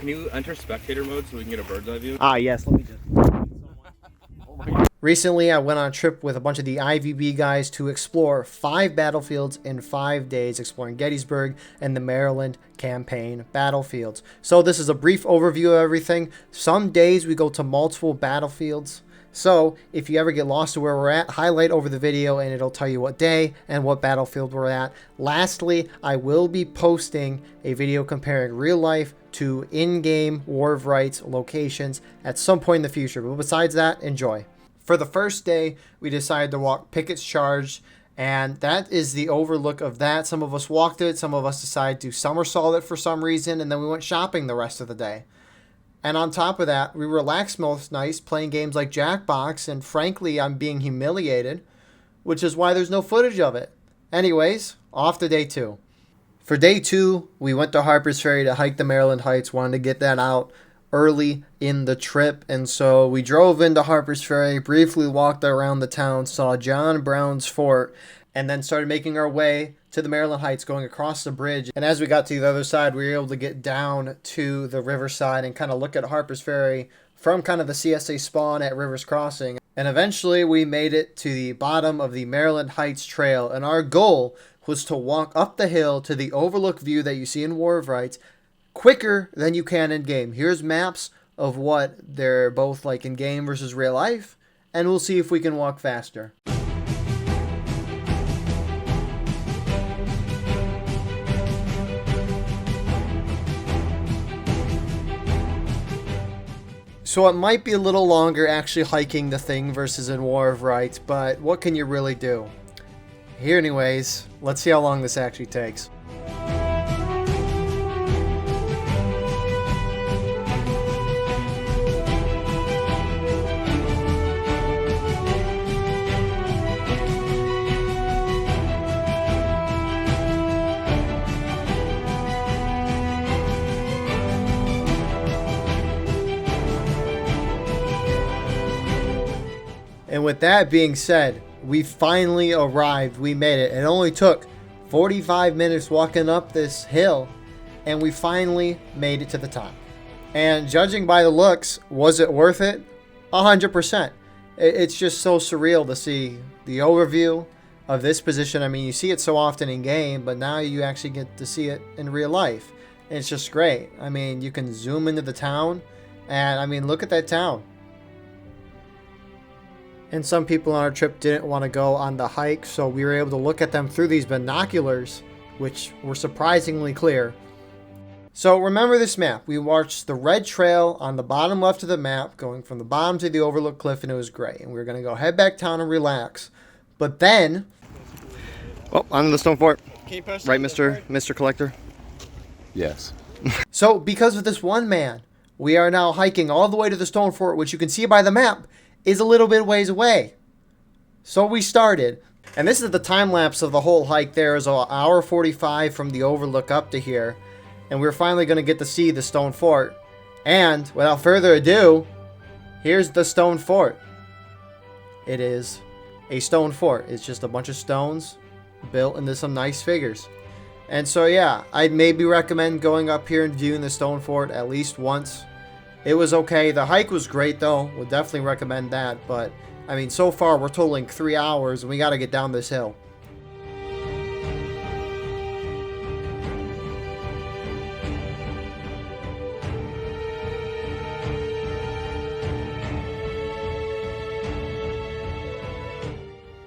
Can you enter spectator mode so we can get a bird's eye view? Ah, yes. Let me just. Recently, I went on a trip with a bunch of the IVB guys to explore 5 battlefields in 5 days, exploring Gettysburg and the Maryland campaign battlefields. So this is a brief overview of everything. Some days we go to multiple battlefields. So if you ever get lost to where we're at, highlight over the video and it'll tell you what day and what battlefield we're at. Lastly, I will be posting a video comparing real life to in-game War of Rights locations at some point in the future. But besides that, enjoy. For the first day, we decided to walk Pickett's Charge, and that is the overlook of that. Some of us walked it, some of us decided to somersault it for some reason, and then we went shopping the rest of the day. And on top of that, we relaxed most nights playing games like Jackbox, and frankly, I'm being humiliated, which is why there's no footage of it. Anyways, off to day 2. For day 2, we went to Harpersferry to hike the Maryland Heights, wanted to get that out early in the trip, and so we drove into Harpersferry, briefly walked around the town, saw John Brown's fort, and then started making our way to the Maryland Heights, going across the bridge. And as we got to the other side, we were able to get down to the riverside and kind of look at Harpersferry from kind of the CSA spawn at Rivers Crossing. And eventually we made it to the bottom of the Maryland Heights Trail, and our goal was to walk up the hill to the overlook view that you see in War of Rights quicker than you can in game. Here's maps of what they're both like in game versus real life, and we'll see if we can walk faster. So it might be a little longer actually hiking the thing versus in War of Rights, but what can you really do? Here anyways, let's see how long this actually takes. And with that being said, we finally arrived. We made it. It only took 45 minutes walking up this hill, and we finally made it to the top. And judging by the looks, was it worth it? 100%. It's just so surreal to see the overview of this position. I mean, you see it so often in game, but now you actually get to see it in real life. And it's just great. I mean, you can zoom into the town, and I mean, look at that town. And some people on our trip didn't want to go on the hike, so we were able to look at them through these binoculars, which were surprisingly clear. So remember this map. We watched the red trail on the bottom left of the map, going from the bottom to the overlook cliff, and it was great. And we were going to go head back down and relax. But then... Oh, on the stone fort. Right, Mr. Collector? Yes. So because of this one man, we are now hiking all the way to the stone fort, which you can see by the map is a little bit ways away. So we started, and this is the time lapse of the whole hike. There is an hour 45 from the overlook up to here, and we're finally going to get to see the stone fort. And without further ado, here's the stone fort. It is a stone fort. It's just a bunch of stones built into some nice figures. And so yeah, I'd maybe recommend going up here and viewing the stone fort at least once. It was okay. The hike was great though. Would definitely recommend that. But I mean, so far we're totaling 3 hours and we got to get down this hill.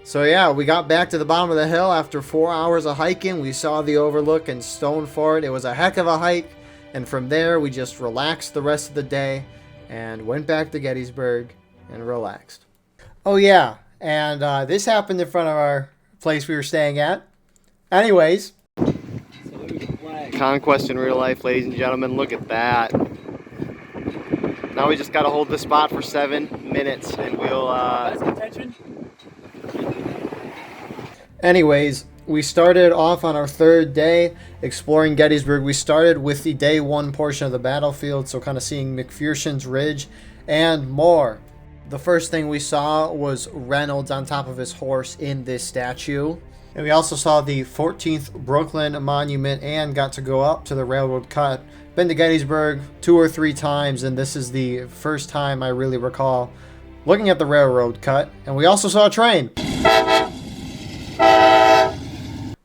So yeah, we got back to the bottom of the hill after 4 hours of hiking. We saw the overlook and stone fort. It was a heck of a hike. And from there, we just relaxed the rest of the day and went back to Gettysburg and relaxed. Oh yeah, and this happened in front of our place we were staying at. Anyways. Conquest in real life, ladies and gentlemen. Look at that. Now we just got to hold the spot for 7 minutes and we'll... Anyways, we started off on our 3rd day exploring Gettysburg. We started with the day 1 portion of the battlefield, so kind of seeing McPherson's Ridge and more. The first thing we saw was Reynolds on top of his horse in this statue. And we also saw the 14th Brooklyn Monument and got to go up to the railroad cut. Been to Gettysburg 2 or 3 times, and this is the first time I really recall looking at the railroad cut. And we also saw a train.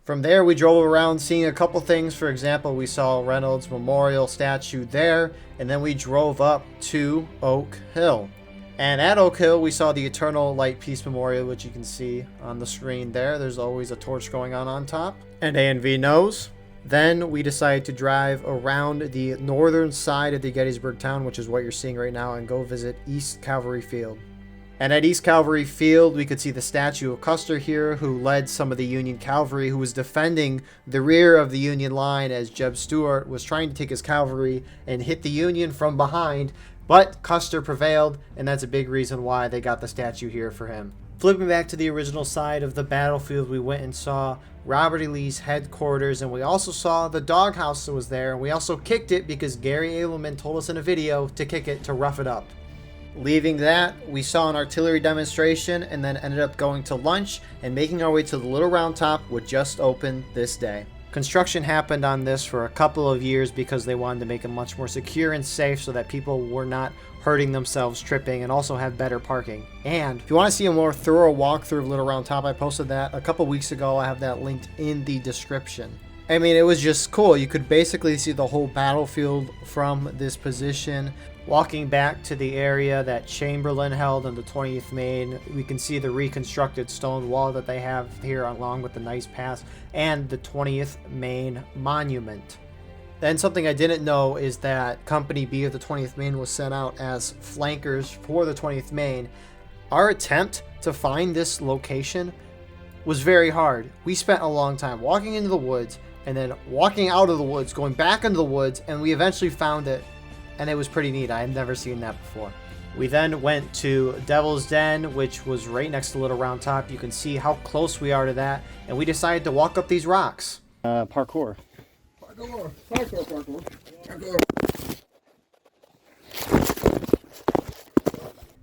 From there, we drove around seeing a couple things. For example, we saw Reynolds Memorial statue there, and then we drove up to Oak Hill. And at Oak Hill, we saw the Eternal Light Peace Memorial, which you can see on the screen there. There's always a torch going on top. And A&V knows. Then we decided to drive around the northern side of the Gettysburg town, which is what you're seeing right now, and go visit East Cavalry Field. And at East Cavalry Field, we could see the statue of Custer here, who led some of the Union cavalry, who was defending the rear of the Union line as Jeb Stuart was trying to take his cavalry and hit the Union from behind. But Custer prevailed, and that's a big reason why they got the statue here for him. Flipping back to the original side of the battlefield, we went and saw Robert E. Lee's headquarters, and we also saw the doghouse that was there, and we also kicked it because Gary Abelman told us in a video to kick it to rough it up. Leaving that, we saw an artillery demonstration and then ended up going to lunch and making our way to the Little Round Top, which just opened this day. Construction happened on this for a couple of years because they wanted to make it much more secure and safe so that people were not hurting themselves tripping, and also have better parking. And if you want to see a more thorough walkthrough of Little Round Top, I posted that a couple weeks ago. I have that linked in the description. I mean, it was just cool. You could basically see the whole battlefield from this position. Walking back to the area that Chamberlain held on the 20th Maine, we can see the reconstructed stone wall that they have here along with the nice pass and the 20th Maine Monument. Then something I didn't know is that Company B of the 20th Maine was sent out as flankers for the 20th Maine. Our attempt to find this location was very hard. We spent a long time walking into the woods and then walking out of the woods, going back into the woods, and we eventually found it, and it was pretty neat. I had never seen that before. We then went to Devil's Den, which was right next to Little Round Top. You can see how close we are to that, and we decided to walk up these rocks. Parkour.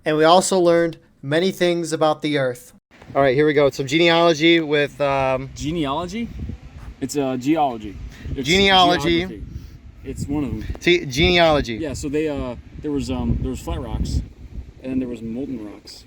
And we also learned many things about the Earth. All right, here we go. Some genealogy with... Genealogy? It's geology. It's genealogy. Geography. It's one of them. See, genealogy. Yeah, so they there was flat rocks, and then there was molten rocks,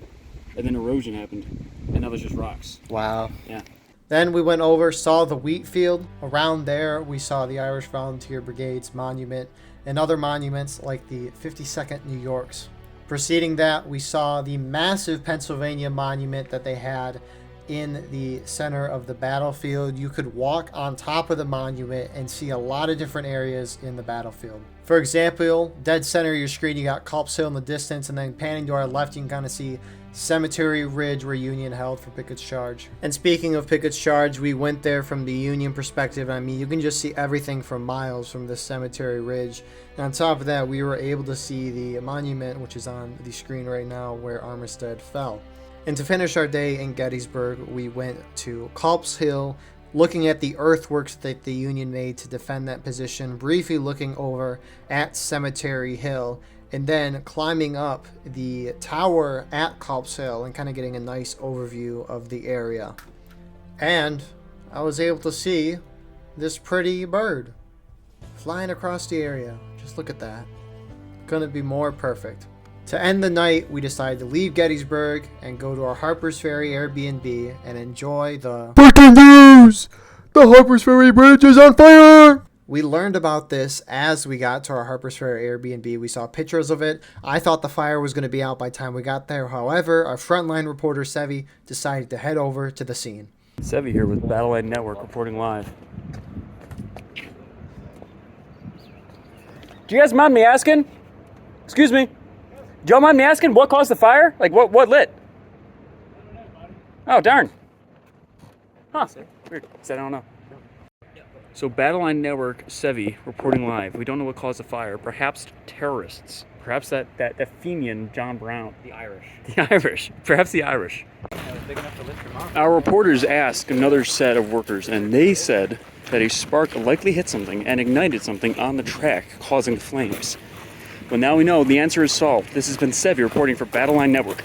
and then erosion happened, and now there's just rocks. Wow. Yeah. Then we went over, saw the wheat field. Around there, we saw the Irish Volunteer Brigade's monument and other monuments like the 52nd New York's. Preceding that, we saw the massive Pennsylvania monument that they had in the center of the battlefield. You could walk on top of the monument and see a lot of different areas in the battlefield. For example, dead center of your screen, you got Culp's Hill in the distance, and then panning to our left, you can kind of see Cemetery Ridge, where Union held for Pickett's Charge. And speaking of Pickett's Charge, we went there from the Union perspective. I mean, you can just see everything from miles from this Cemetery Ridge. And on top of that, we were able to see the monument, which is on the screen right now, where Armistead fell. And to finish our day in Gettysburg, we went to Culp's Hill, looking at the earthworks that the Union made to defend that position, briefly looking over at Cemetery Hill, and then climbing up the tower at Culp's Hill and kind of getting a nice overview of the area. And I was able to see this pretty bird flying across the area. Just look at that. Couldn't be more perfect. To end the night, we decided to leave Gettysburg and go to our Harpersferry Airbnb and enjoy the breaking news! The Harpersferry Bridge is on fire! We learned about this as we got to our Harpersferry Airbnb. We saw pictures of it. I thought the fire was going to be out by the time we got there. However, our frontline reporter, Sevi, decided to head over to the scene. Sevi here with Battle Line Network reporting live. Do you guys mind me asking? Excuse me. Do y'all mind me asking what caused the fire? Like what lit? Oh, darn. Huh. Weird. Said I don't know. So Battle Line Network, Sevi, reporting live. We don't know what caused the fire. Perhaps terrorists. Perhaps that Fenian John Brown. The Irish. The Irish. Perhaps the Irish. Our reporters asked another set of workers, and they said that a spark likely hit something and ignited something on the track, causing the flames. Well, now we know the answer is solved. This has been Sevi reporting for Battle Line Network.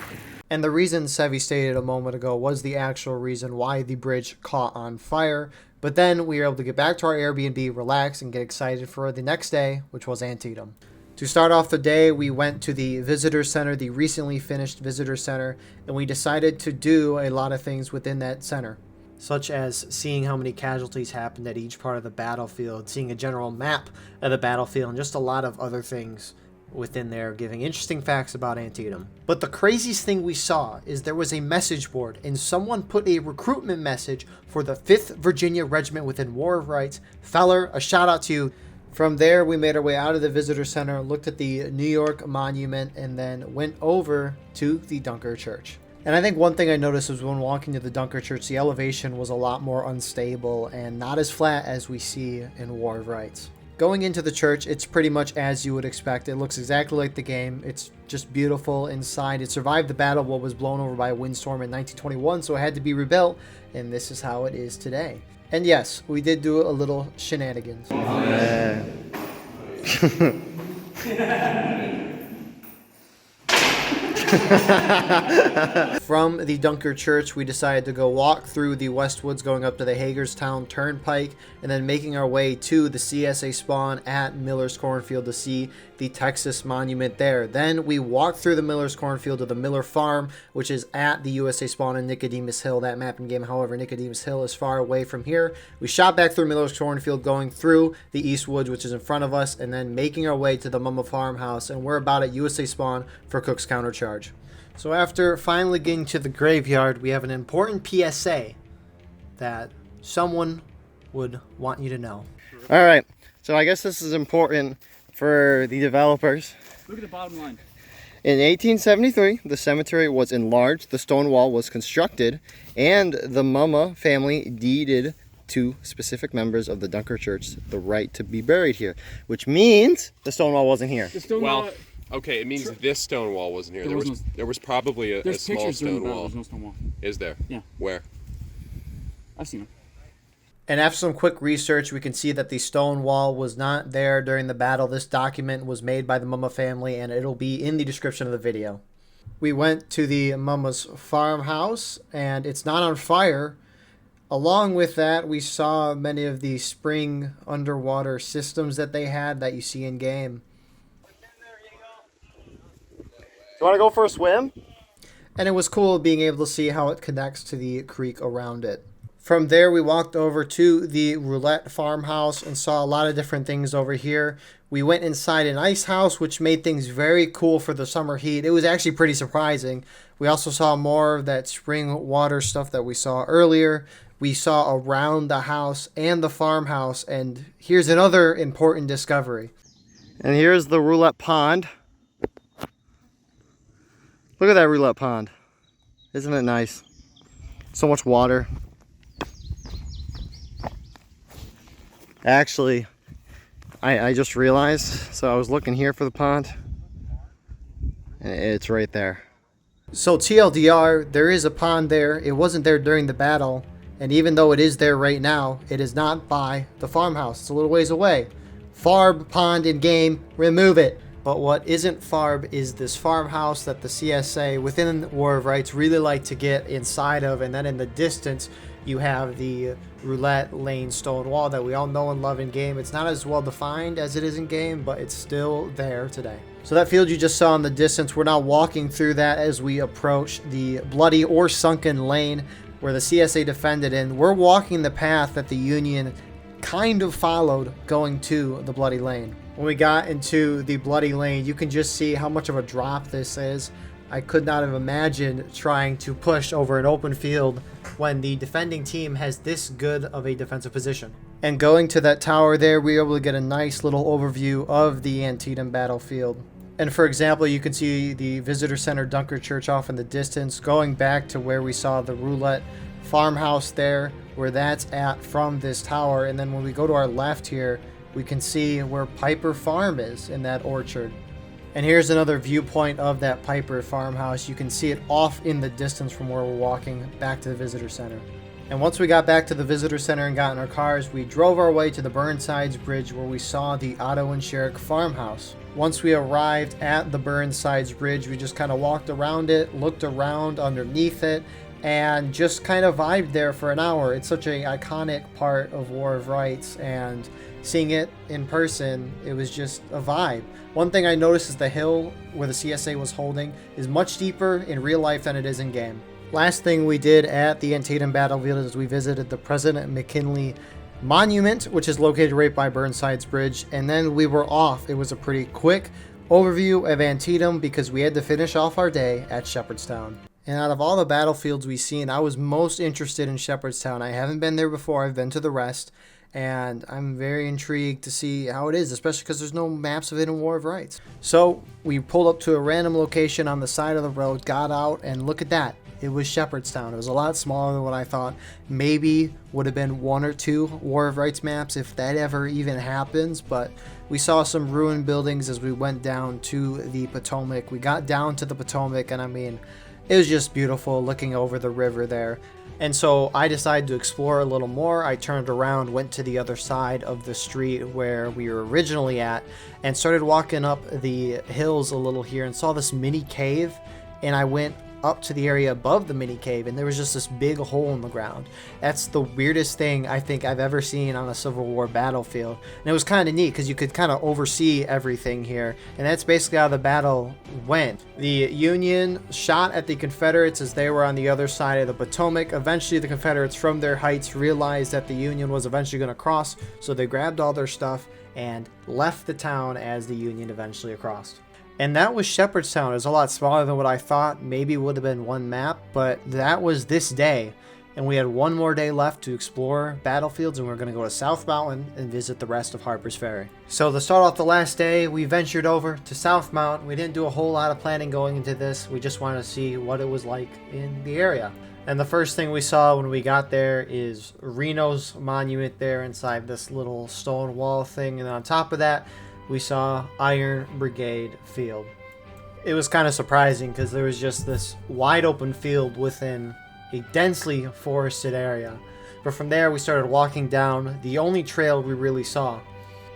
And the reason Sevi stated a moment ago was the actual reason why the bridge caught on fire. But then we were able to get back to our Airbnb, relax, and get excited for the next day, which was Antietam. To start off the day, we went to the visitor center, the recently finished visitor center, and we decided to do a lot of things within that center, such as seeing how many casualties happened at each part of the battlefield, seeing a general map of the battlefield, and just a lot of other things within there, giving interesting facts about Antietam. But the craziest thing we saw is there was a message board, and someone put a recruitment message for the 5th Virginia Regiment within War of Rights. Feller, a shout out to you. From there, we made our way out of the visitor center, looked at the New York Monument, and then went over to the Dunker Church. And I think one thing I noticed was when walking to the Dunker Church, the elevation was a lot more unstable and not as flat as we see in War of Rights. Going into the church, it's pretty much as you would expect. It looks exactly like the game. It's just beautiful inside. It survived the battle what was blown over by a windstorm in 1921, so it had to be rebuilt, and this is how it is today. And yes, we did do a little shenanigans. From the Dunker Church, we decided to go walk through the Westwoods, going up to the Hagerstown Turnpike, and then making our way to the CSA spawn at Miller's Cornfield to see the Texas Monument there. Then we walked through the Miller's Cornfield to the Miller Farm, which is at the USA spawn in Nicodemus Hill, that map and game. However, Nicodemus Hill is far away from here. We shot back through Miller's Cornfield, going through the Eastwoods, which is in front of us, and then making our way to the Mumma farmhouse, and we're about at USA spawn for Cook's Countercharge. So after finally getting to the graveyard, we have an important PSA that someone would want you to know. All right, so I guess this is important for the developers. Look at the bottom line. In 1873, the cemetery was enlarged, the stone wall was constructed, and the Mumma family deeded to specific members of the Dunker Church the right to be buried here, which means the stone wall wasn't here. The stone Well, wall. okay, it means this stone wall wasn't here. There There was probably a There's small pictures during stone the battle. wall. There's no stone wall. Is there? Yeah. Where? I've seen them. And after some quick research, we can see that the stone wall was not there during the battle. This document was made by the Mumma family, and it'll be in the description of the video. We went to the Mumma's farmhouse, and it's not on fire. Along with that, we saw many of the spring underwater systems that they had that you see in game. You want to go for a swim? And it was cool being able to see how it connects to the creek around it. From there, we walked over to the Roulette farmhouse and saw a lot of different things over here. We went inside an ice house, which made things very cool for the summer heat. It was actually pretty surprising. We also saw more of that spring water stuff that we saw earlier. We saw around the house and the farmhouse. And here's another important discovery. And here's the roulette pond. Look at that roulette pond. Isn't it nice? So much water. Actually, I just realized, so I was looking here for the pond, and it's right there. So TLDR, there is a pond there. It wasn't there during the battle. And even though it is there right now, it is not by the farmhouse. It's a little ways away. Farb pond in game, remove it. But what isn't Farb is this farmhouse that the CSA within War of Rights really like to get inside of. And then in the distance, you have the roulette lane stone wall that we all know and love in game. It's not as well defined as it is in game, but it's still there today. So that field you just saw in the distance, we're now walking through that as we approach the bloody or sunken lane where the CSA defended in. We're walking the path that the Union kind of followed going to the bloody lane. When we got into the bloody lane, you can just see how much of a drop this is. I could not have imagined trying to push over an open field when the defending team has this good of a defensive position. And going to that tower there, we were able to get a nice little overview of the Antietam battlefield. And for example, you can see the Visitor Center Dunker Church off in the distance, going back to where we saw the roulette farmhouse there, where that's at from this tower. And then when we go to our left here, we can see where Piper Farm is in that orchard. And here's another viewpoint of that Piper farmhouse. You can see it off in the distance from where we're walking back to the visitor center. And once we got back to the visitor center and got in our cars, we drove our way to the Burnsides Bridge where we saw the Otto and Sherrick farmhouse. Once we arrived at the Burnsides Bridge, we just kind of walked around it, looked around underneath it, and just kind of vibed there for an hour. It's such an iconic part of War of Rights, and seeing it in person, it was just a vibe. One thing I noticed is the hill where the CSA was holding is much deeper in real life than it is in game. Last thing we did at the Antietam battlefield is we visited the President McKinley Monument, which is located right by Burnsides Bridge, and then we were off. It was a pretty quick overview of Antietam because we had to finish off our day at Sheperdstown. And out of all the battlefields we've seen, I was most interested in Sheperdstown. I haven't been there before. I've been to the rest, and I'm very intrigued to see how it is, especially because there's no maps of it in War of Rights. So we pulled up to a random location on the side of the road, got out, and look at that. It was Sheperdstown. It was a lot smaller than what I thought. Maybe would have been 1 or 2 War of Rights maps if that ever even happens, but we saw some ruined buildings as we went down to the Potomac. We got down to the Potomac, and I mean, it was just beautiful looking over the river there. And so I decided to explore a little more. I turned around, went to the other side of the street where we were originally at, and started walking up the hills a little here and saw this mini cave, and I went up to the area above the mini cave, and there was just this big hole in the ground. That's the weirdest thing I think I've ever seen on a Civil War battlefield, and it was kind of neat because you could kind of oversee everything here, and that's basically how the battle went. The Union shot at the Confederates as they were on the other side of the Potomac. Eventually the Confederates from their heights realized that the Union was eventually going to cross, so they grabbed all their stuff and left the town as the Union eventually crossed. And that was Sheperdstown. It was a lot smaller than what I thought. Maybe would have been 1 map, but that was this day. And we had 1 more day left to explore battlefields, and we're going to go to South Mountain and visit the rest of Harpersferry. So to start off the last day, we ventured over to South Mountain. We didn't do a whole lot of planning going into this. We just wanted to see what it was like in the area. And the first thing we saw when we got there is Reno's monument there inside this little stone wall thing. And on top of that, we saw Iron Brigade Field. It was kind of surprising because there was just this wide open field within a densely forested area. But from there we started walking down the only trail we really saw.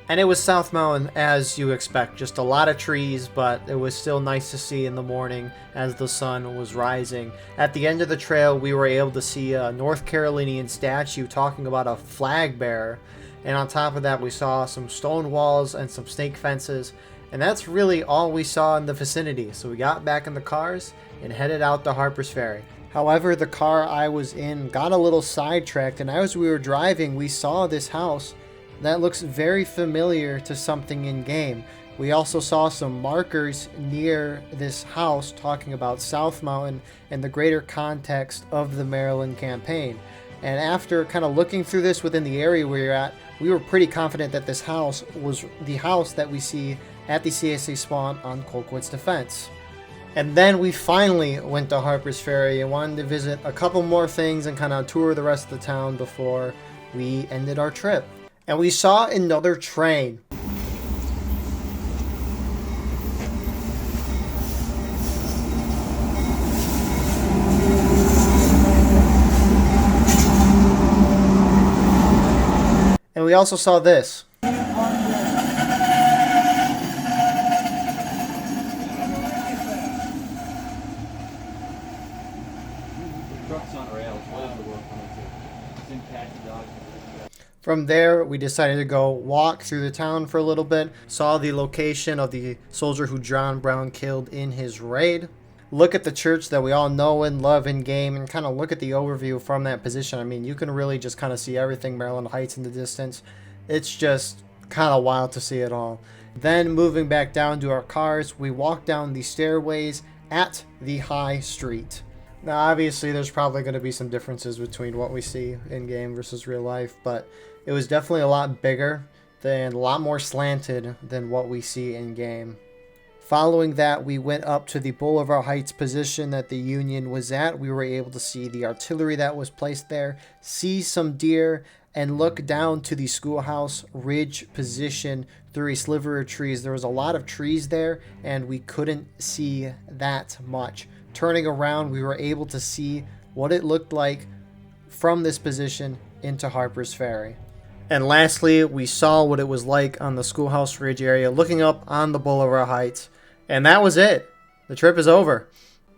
And it was South Mountain as you expect, just a lot of trees, but it was still nice to see in the morning as the sun was rising. At the end of the trail we were able to see a North Carolinian statue talking about a flag bearer. And on top of that, we saw some stone walls and some snake fences. And that's really all we saw in the vicinity. So we got back in the cars and headed out to Harpersferry. However, the car I was in got a little sidetracked. And as we were driving, we saw this house that looks very familiar to something in game. We also saw some markers near this house talking about South Mountain and the greater context of the Maryland campaign. And after kind of looking through this within the area we were at, we were pretty confident that this house was the house that we see at the CSA spawn on Colquitt's Defense. And then we finally went to Harpersferry and wanted to visit a couple more things and kind of tour the rest of the town before we ended our trip. And we saw another train. And we also saw this. From there, we decided to go walk through the town for a little bit. Saw the location of the soldier who John Brown killed in his raid. Look at the church that we all know and love in game, and kind of look at the overview from that position. I mean, you can really just kind of see everything Maryland Heights in the distance. It's just kind of wild to see it all. Then moving back down to our cars, we walked down the stairways at the high street. Now obviously there's probably going to be some differences between what we see in game versus real life, but it was definitely a lot bigger and a lot more slanted than what we see in game. Following that, we went up to the Boulevard Heights position that the Union was at. We were able to see the artillery that was placed there, see some deer, and look down to the schoolhouse ridge position through a sliver of trees. There was a lot of trees there, and we couldn't see that much. Turning around, we were able to see what it looked like from this position into Harpersferry. And lastly, we saw what it was like on the Schoolhouse Ridge area, looking up on the Boulevard Heights. And that was it. The trip is over.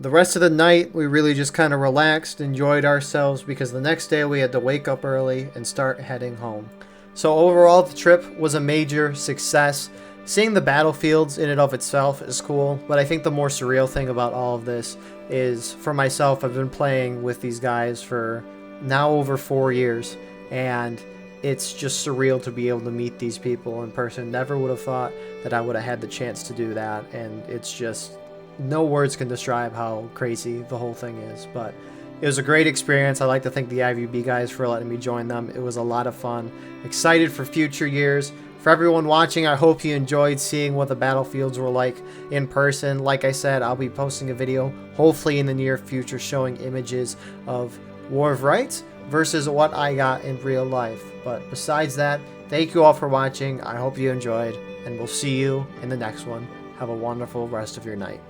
The rest of the night, we really just kind of relaxed, enjoyed ourselves, because the next day we had to wake up early and start heading home. So overall, the trip was a major success. Seeing the battlefields in and of itself is cool, but I think the more surreal thing about all of this is, for myself, I've been playing with these guys for now over 4 years, and it's just surreal to be able to meet these people in person. Never would have thought that I would have had the chance to do that, and it's just, no words can describe how crazy the whole thing is. But it was a great experience. I'd like to thank the IVB guys for letting me join them. It was a lot of fun. Excited for future years. For everyone watching, I hope you enjoyed seeing what the battlefields were like in person. Like I said, I'll be posting a video, hopefully in the near future, showing images of War of Rights versus what I got in real life. But besides that, thank you all for watching. I hope you enjoyed, and we'll see you in the next one. Have a wonderful rest of your night.